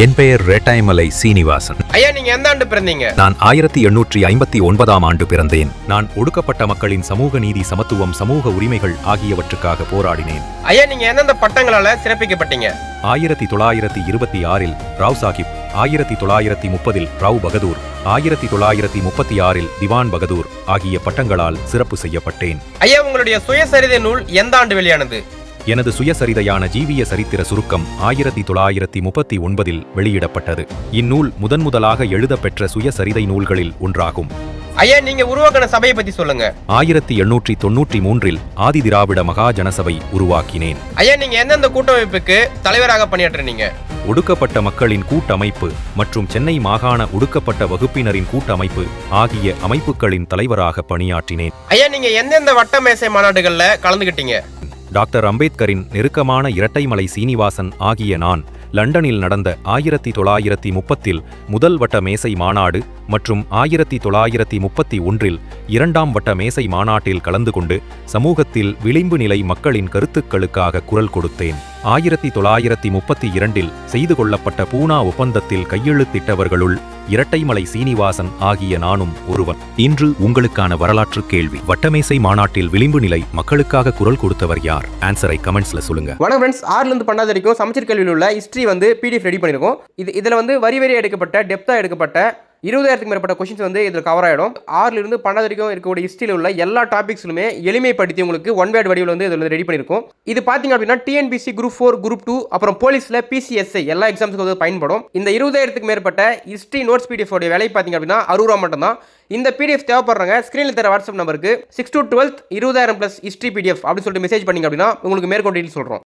என் பெயர் ரெட்டைமலை சீனிவாசன். ஐயா, நீங்க எந்த ஆண்டு பிறந்தீங்க? நான் 1859ஆம் ஆண்டு பிறந்தேன். நான் ஒடுக்கப்பட்ட மக்களின் சமூக நீதி, சமத்துவம், சமூக உரிமைகள் ஆகியவற்றுக்காக போராடினேன். ஐயா, நீங்க எந்தெந்த பட்டங்களால சிறப்பிக்கப்பட்டீங்க? 1926இல் ராவ் சாஹிப், 1930இல் ராவ் பகதூர், 1936இல் திவான் பகதூர் ஆகிய பட்டங்களால் சிறப்பு செய்யப்பட்டேன். ஐயா, உங்களுடைய சுயசரிதை நூல் எந்த ஆண்டு வெளியானது? எனது சுயசரிதையான ஜீவிய சரித்திர சுருக்கம் 1939இல் வெளியிடப்பட்டது. இந்நூல் முதன்முதலாக எழுதப்பெற்ற சுயசரிதை நூல்களில் ஒன்றாகும். ஐயா, நீங்க உருவாக்கின சபையை பத்தி சொல்லுங்க. 1893இல் ஆதி திராவிட மகாஜனசபை உருவாக்கினேன். ஐயா, நீங்க எந்தெந்த கூட்டமைப்புக்கு தலைவராக பணியாற்றினீங்க? ஒடுக்கப்பட்ட மக்களின் கூட்டமைப்பு மற்றும் சென்னை மாகாண ஒடுக்கப்பட்ட வகுப்பினரின் கூட்டமைப்பு ஆகிய அமைப்புகளின் தலைவராக பணியாற்றினேன். ஐயா, நீங்க எந்தெந்த வட்ட மேசை மாநாடுகள்ல கலந்துகிட்டீங்க? டாக்டர் அம்பேத்கரின் நெருக்கமான இரட்டைமலை சீனிவாசன் ஆகிய நான் லண்டனில் நடந்த 1930இல் முதல் வட்ட மேசை மாநாடு மற்றும் 1931இல் இரண்டாம் வட்ட மேசை மாநாட்டில் கலந்து கொண்டு சமூகத்தில் விளிம்பு நிலை மக்களின் கருத்துக்களுக்காக குரல் கொடுத்தேன். 1932இல் செய்து கொள்ளப்பட்ட பூனா ஒப்பந்தத்தில் கையெழுத்திட்டவர்களுள் இரட்டைமலை சீனிவாசன் ஆகிய நானும் ஒருவன். இன்று உங்களுக்கான வரலாற்று கேள்வி: வட்டமேசை மாநாட்டில் விளிம்பு நிலை மக்களுக்காக குரல் கொடுத்தவர் யார்? ஆன்சரை கமெண்ட்ஸ்ல சொல்லுங்க. வணக்கம் ஃப்ரெண்ட்ஸ், 6லிருந்து 12 வரைக்கும் சமச்சீர் கல்வியில் உள்ள ஹிஸ்டரி PDF ரெடி பண்ணியிருக்கோம். இதுல வரி எடுக்கப்பட்ட டெப்தா எடுக்கப்பட்ட 20,000க்கும் மேற்பட்ட கொஸ்டின்ஸ் இதில் கவர் ஆகிடும். 6லிருந்து 12 வரைக்கும் இருக்கக்கூடிய ஹிஸ்ட்ரியில் உள்ள எல்லா டாபிக்ஸுமே எளிமைப்படுத்தி உங்களுக்கு ஒன் வேர்ட் வடிவில் இதில் ரெடி பண்ணியிருக்கோம். இது பார்த்தீங்க அப்படின்னா டிஎன்பிசி குரூப் 4, குரூப் 2 அப்புறம் போலீஸில் PCSI எல்லா எக்ஸாம்ஸுக்கு பயன்படும். இந்த 20,000க்கும் மேற்பட்ட ஹிஸ்ட்ரி நோட்ஸ் PDF உடைய விலை பார்த்தீங்க அப்படின்னா 60 ரூபா மட்டும் தான். இந்த PDF தேவைப்படுறாங்க ஸ்க்ரீனில் தர வாட்ஸ்அப் நம்பருக்கு 6 to 12 20,000 + ஹிஸ்ட்ரி PDF அப்படின்னு சொல்லிட்டு மெசேஜ் பண்ணிங்க அப்படின்னா உங்களுக்கு மேற்கொண்டு சொல்கிறோம்.